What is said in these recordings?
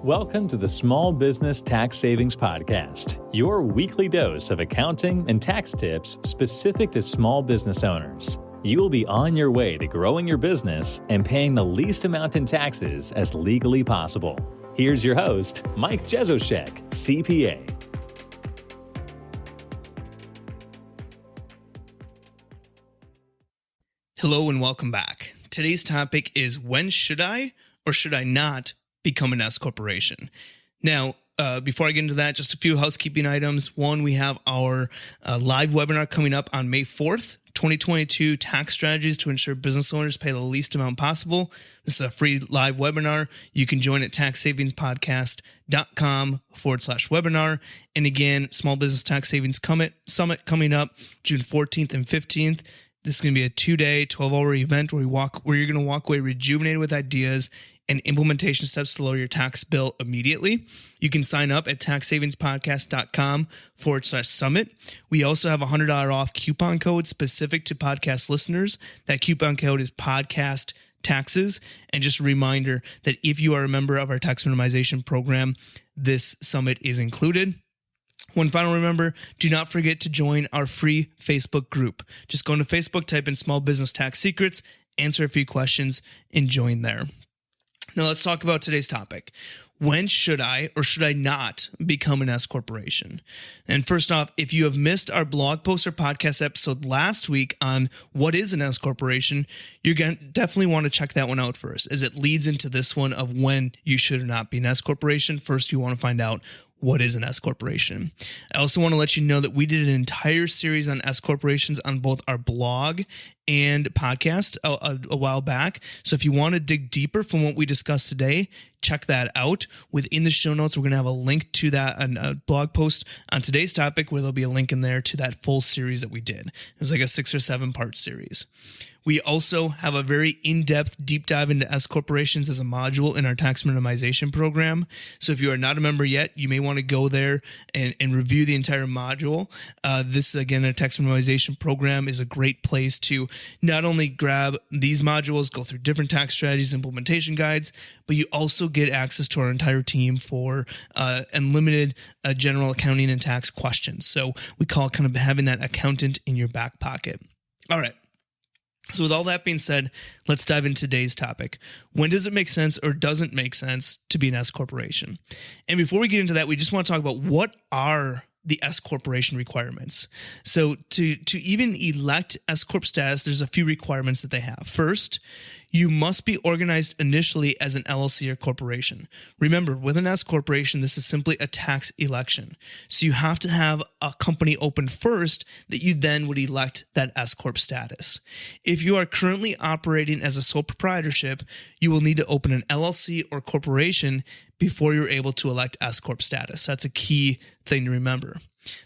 Welcome to the Small Business Tax Savings Podcast, your weekly dose of accounting and tax tips specific to small business owners. You will be on your way to growing your business and paying the least amount in taxes as legally possible. Here's your host, Mike Jesowshek, CPA. Hello and welcome back. Today's topic is when should I or should I not become an S corporation? Now, before I get into that, just a few housekeeping items. One, we have our live webinar coming up on May 4th, 2022, Tax Strategies to Ensure Business Owners Pay the Least Amount Possible. This is a free live webinar. You can join at taxsavingspodcast.com/webinar. And again, Small Business Tax Savings Summit coming up June 14th and 15th. This is going to be a 2-day, 12-hour event where you're going to walk away rejuvenated with ideas and implementation steps to lower your tax bill immediately. You can sign up at taxsavingspodcast.com/summit. We also have a $100 off coupon code specific to podcast listeners. That coupon code is podcast taxes. And just a reminder that if you are a member of our tax minimization program, this summit is included. One final remember, do not forget to join our free Facebook group. Just go into Facebook, type in Small Business Tax Secrets, answer a few questions, and join there. Now let's talk about today's topic. When should I or should I not become an S corporation? And first off, if you have missed our blog post or podcast episode last week on what is an S corporation, you're going to definitely want to check that one out first, as it leads into this one of when you should or not be an S corporation. First, you want to find out what is an S corporation. I also want to let you know that we did an entire series on S corporations on both our blog and podcast a while back. So if you want to dig deeper from what we discussed today, check that out. Within the show notes, we're going to have a link to that, a blog post on today's topic where there'll be a link in there to that full series that we did. It was like a 6 or 7 part series. We also have a very in-depth deep dive into S corporations as a module in our tax minimization program. So if you are not a member yet, you may want to go there and review the entire module. This, again, a tax minimization program is a great place to not only grab these modules, go through different tax strategies, implementation guides, but you also get access to our entire team for unlimited general accounting and tax questions. So we call it kind of having that accountant in your back pocket. All right. So with all that being said, let's dive into today's topic. When does it make sense or doesn't make sense to be an S corporation? And before we get into that, we just want to talk about what are the S corporation requirements. So to even elect S corp status, there's a few requirements that they have. First, you must be organized initially as an LLC or corporation. Remember, with an S corporation, this is simply a tax election. So you have to have a company open first that you then would elect that S corp status. If you are currently operating as a sole proprietorship, you will need to open an LLC or corporation before you're able to elect S corp status. So that's a key thing to remember.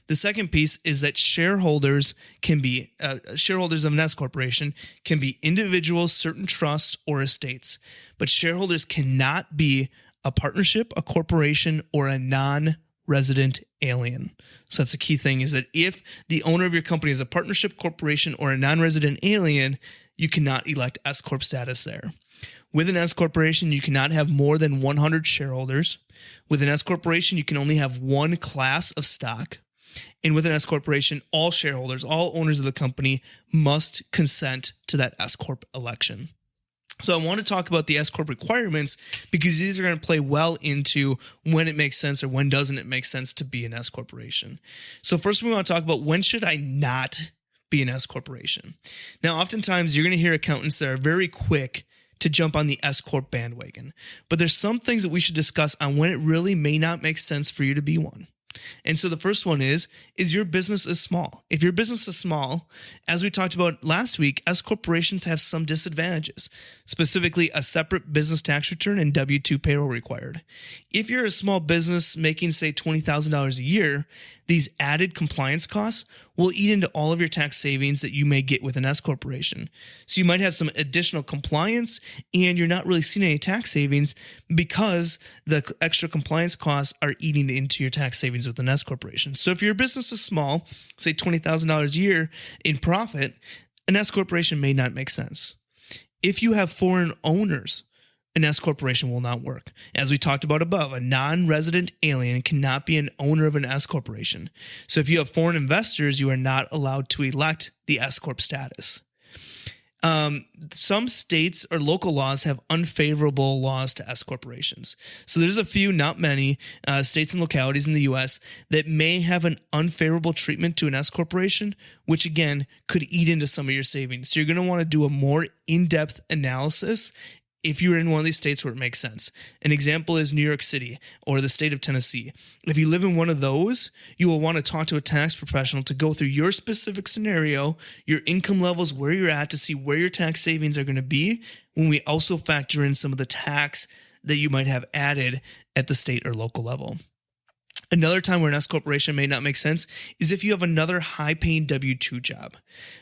The second piece is that shareholders can be shareholders of an S corporation can be individuals, certain trusts, or estates, but shareholders cannot be a partnership, a corporation, or a non-resident alien. So that's a key thing, is that if the owner of your company is a partnership, corporation, or a non-resident alien, you cannot elect S corp status there. With an S corporation, you cannot have more than 100 shareholders. With an S corporation, you can only have one class of stock. And with an S corporation, all shareholders, all owners of the company must consent to that S corp election. So I want to talk about the S Corp requirements because these are going to play well into when it makes sense or when doesn't it make sense to be an S corporation. So first we want to talk about when should I not be an S corporation. Now, oftentimes you're going to hear accountants that are very quick to jump on the S Corp bandwagon, but there's some things that we should discuss on when it really may not make sense for you to be one. And so the first one is your business is small? If your business is small, as we talked about last week, S corporations have some disadvantages, specifically a separate business tax return and W-2 payroll required. If you're a small business making, say, $20,000 a year, these added compliance costs will eat into all of your tax savings that you may get with an S corporation. So you might have some additional compliance and you're not really seeing any tax savings because the extra compliance costs are eating into your tax savings with an S corporation. So if your business is small, say $20,000 a year in profit, an S corporation may not make sense. If you have foreign owners an S corporation will not work. As we talked about above, a non-resident alien cannot be an owner of an S corporation. So if you have foreign investors, you are not allowed to elect the S Corp status. Some states or local laws have unfavorable laws to S corporations. So there's a few, not many, states and localities in the U.S. that may have an unfavorable treatment to an S corporation, which again could eat into some of your savings. So you're going to want to do a more in-depth analysis if you're in one of these states where it makes sense. An example is New York City or the state of Tennessee. If you live in one of those, you will want to talk to a tax professional to go through your specific scenario, your income levels, where you're at, to see where your tax savings are going to be, when we also factor in some of the tax that you might have added at the state or local level. Another time where an S corporation may not make sense is if you have another high-paying W-2 job.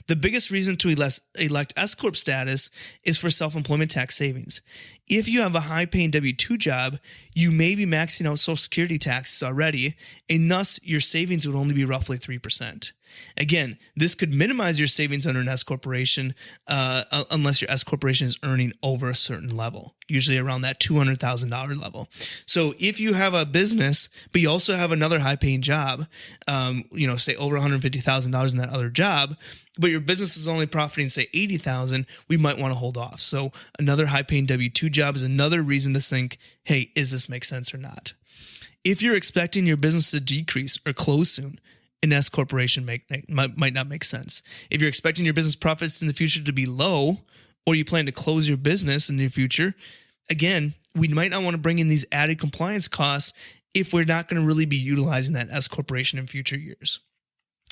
The biggest reason to elect S Corp status is for self-employment tax savings. If you have a high-paying W-2 job, you may be maxing out Social Security taxes already, and thus your savings would only be roughly 3%. Again, this could minimize your savings under an S corporation unless your S corporation is earning over a certain level, usually around that $200,000 level. So if you have a business, but you also have another high-paying job, say over $150,000 in that other job, but your business is only profiting, say, $80,000, we might want to hold off. So another high-paying W-2 job is another reason to think, hey, is this make sense or not? If you're expecting your business to decrease or close soon, an S corporation might not make sense. If you're expecting your business profits in the future to be low, or you plan to close your business in the future, again, we might not want to bring in these added compliance costs if we're not going to really be utilizing that S corporation in future years.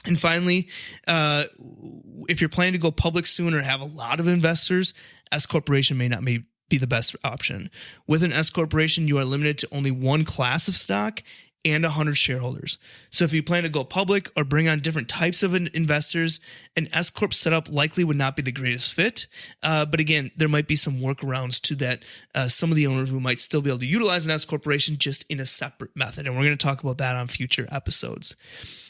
And finally, if you're planning to go public soon or have a lot of investors, S corporation may not be the best option. With an S corporation, you are limited to only one class of stock and 100 shareholders. So if you plan to go public or bring on different types of investors, an S Corp setup likely would not be the greatest fit. But again, there might be some workarounds to that. Some of the owners who might still be able to utilize an S Corporation just in a separate method. And we're going to talk about that on future episodes.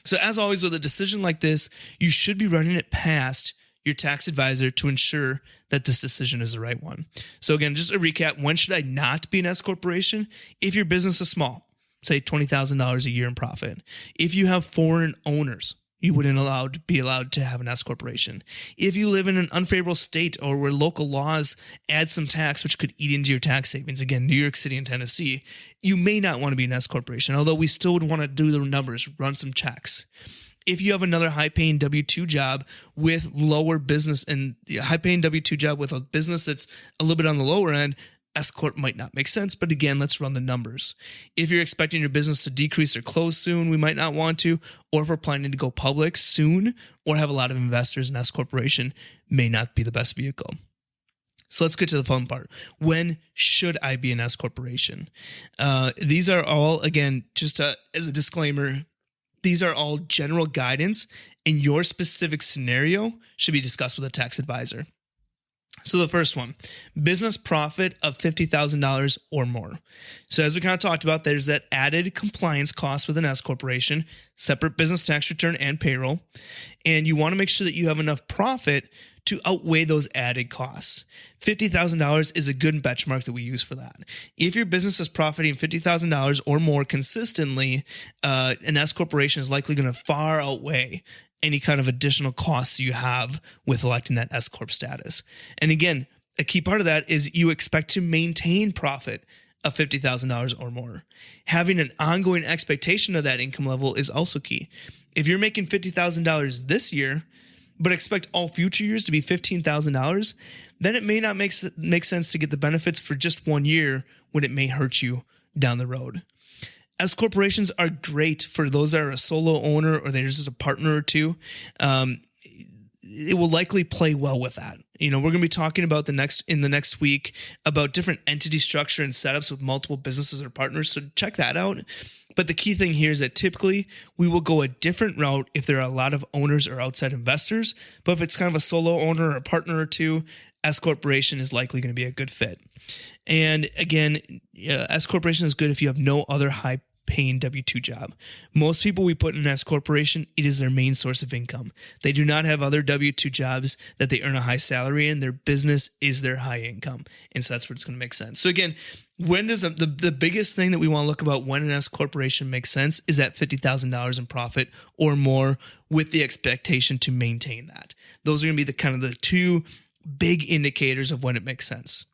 So as always, with a decision like this, you should be running it past your tax advisor to ensure that this decision is the right one. So again, just a recap, when should I not be an S Corporation? If your business is small, say $20,000 a year in profit. If you have foreign owners, you wouldn't be allowed to have an S corporation. If you live in an unfavorable state or where local laws add some tax which could eat into your tax savings, again, New York City and Tennessee, you may not want to be an S corporation, although we still would want to do the numbers, run some checks. If you have another high-paying W-2 job with lower business and high-paying W-2 job with a business that's a little bit on the lower end, S Corp might not make sense, but again, let's run the numbers. If you're expecting your business to decrease or close soon, we might not want to, or if we're planning to go public soon or have a lot of investors, an S Corporation may not be the best vehicle. So let's get to the fun part. When should I be an S Corporation? These are all, again, just as a disclaimer, these are all general guidance, and your specific scenario should be discussed with a tax advisor. So the first one, business profit of $50,000 or more. So as we kind of talked about, there's that added compliance cost with an S corporation, separate business tax return and payroll. And you want to make sure that you have enough profit to outweigh those added costs. $50,000 is a good benchmark that we use for that. If your business is profiting $50,000 or more consistently, an S corporation is likely going to far outweigh any kind of additional costs you have with electing that S Corp status. And again, a key part of that is you expect to maintain profit of $50,000 or more. Having an ongoing expectation of that income level is also key. If you're making $50,000 this year, but expect all future years to be $15,000, then it may not make sense to get the benefits for just 1 year when it may hurt you down the road. S corporations are great for those that are a solo owner or they're just a partner or two. It will likely play well with that. We're going to be talking about in the next week about different entity structure and setups with multiple businesses or partners. So check that out. But the key thing here is that typically we will go a different route if there are a lot of owners or outside investors. But if it's kind of a solo owner or a partner or two, S corporation is likely going to be a good fit. And again, S corporation is good if you have no other high paying W-2 job. Most people we put in an S corporation, it is their main source of income. They do not have other W-2 jobs that they earn a high salary in. Their business is their high income. And so that's where it's going to make sense. So again, when does the biggest thing that we want to look about when an S corporation makes sense is at $50,000 in profit or more, with the expectation to maintain that. Those are going to be the two big indicators of when it makes sense.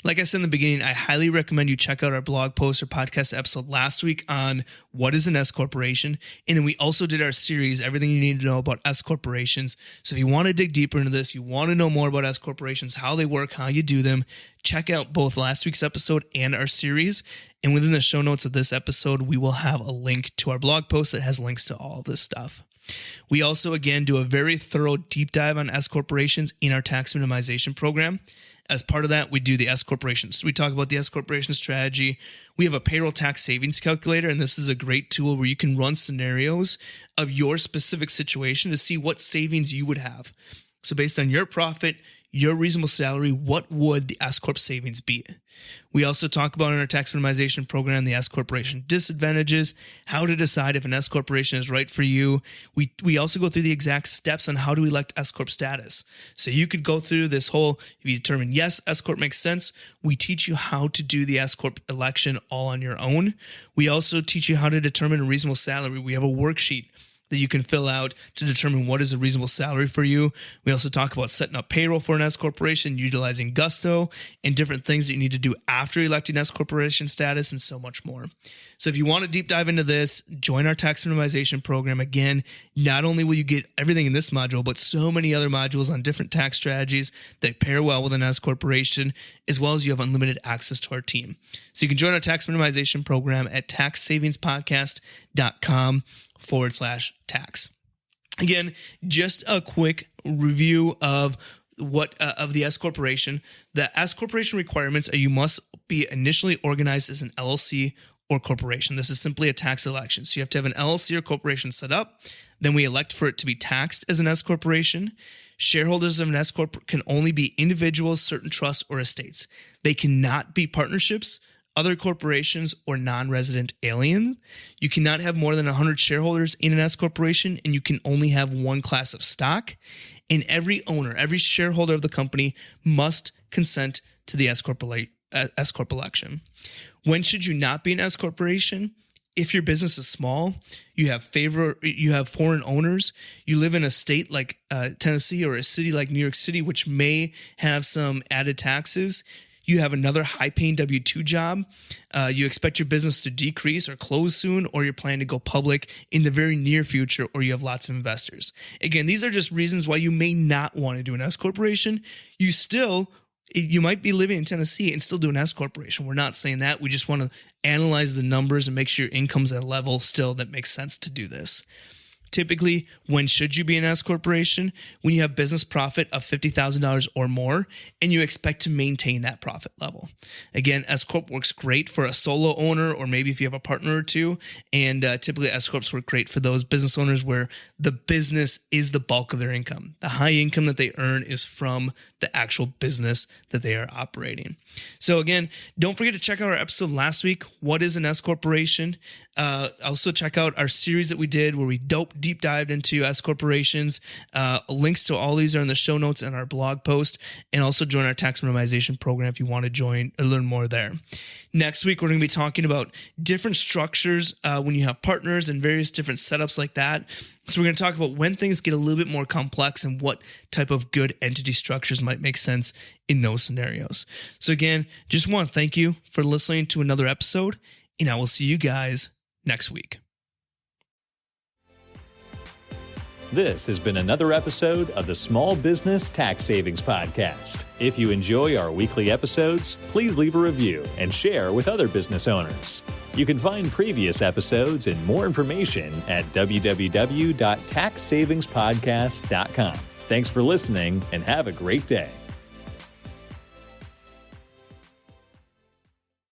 Like I said in the beginning, I highly recommend you check out our blog post or podcast episode last week on what is an S corporation. And then we also did our series, Everything You Need to Know About S Corporations. So if you want to dig deeper into this, you want to know more about S corporations, how they work, how you do them, check out both last week's episode and our series. And within the show notes of this episode, we will have a link to our blog post that has links to all of this stuff. We also, again, do a very thorough deep dive on S corporations in our tax minimization program. As part of that, we do the S corporations. We talk about the S corporation strategy. We have a payroll tax savings calculator, and this is a great tool where you can run scenarios of your specific situation to see what savings you would have. So based on your profit, your reasonable salary, what would the S Corp savings be? We also talk about in our tax minimization program the S corporation disadvantages, how to decide if an S corporation is right for you. We also go through the exact steps on how to elect S Corp status. So you could go through this whole, if you determine, yes, S Corp makes sense, we teach you how to do the S Corp election all on your own. We also teach you how to determine a reasonable salary. We have a worksheet that you can fill out to determine what is a reasonable salary for you. We also talk about setting up payroll for an S corporation, utilizing Gusto, and different things that you need to do after electing S corporation status, and so much more. So if you want to deep dive into this, join our tax minimization program. Again, not only will you get everything in this module, but so many other modules on different tax strategies that pair well with an S corporation, as well as you have unlimited access to our team. So you can join our tax minimization program at taxsavingspodcast.com/tax. Again, just a quick review of of the S corporation. The S corporation requirements are you must be initially organized as an LLC or corporation. This is simply a tax election. So you have to have an LLC or corporation set up. Then we elect for it to be taxed as an S corporation. Shareholders of an S corp can only be individuals, certain trusts, or estates. They cannot be partnerships, other corporations, or non-resident aliens. You cannot have more than 100 shareholders in an S corporation, and you can only have one class of stock. And every owner, every shareholder of the company must consent to the S corp election. When should you not be an S corporation? If your business is small, you have foreign owners, you live in a state like Tennessee or a city like New York City, which may have some added taxes. You have another high-paying W-2 job. You expect your business to decrease or close soon, or you're planning to go public in the very near future, or you have lots of investors. Again, these are just reasons why you may not want to do an S corporation. You might be living in Tennessee and still do an S corporation. We're not saying that. We just want to analyze the numbers and make sure your income's at a level still that makes sense to do this. Typically, when should you be an S corporation? When you have business profit of $50,000 or more, and you expect to maintain that profit level. Again, S Corp works great for a solo owner, or maybe if you have a partner or two, and typically S Corps work great for those business owners where the business is the bulk of their income. The high income that they earn is from the actual business that they are operating. So again, don't forget to check out our episode last week, What is an S corporation? Also check out our series that we did where we deep dived into S corporations. Links to all these are in the show notes and our blog post, and also join our tax minimization program if you want to join or learn more there. Next week, we're going to be talking about different structures when you have partners and various different setups like that. So we're going to talk about when things get a little bit more complex and what type of good entity structures might make sense in those scenarios. So again, just want to thank you for listening to another episode, and I will see you guys next week. This has been another episode of the Small Business Tax Savings Podcast. If you enjoy our weekly episodes, please leave a review and share with other business owners. You can find previous episodes and more information at www.taxsavingspodcast.com. Thanks for listening and have a great day.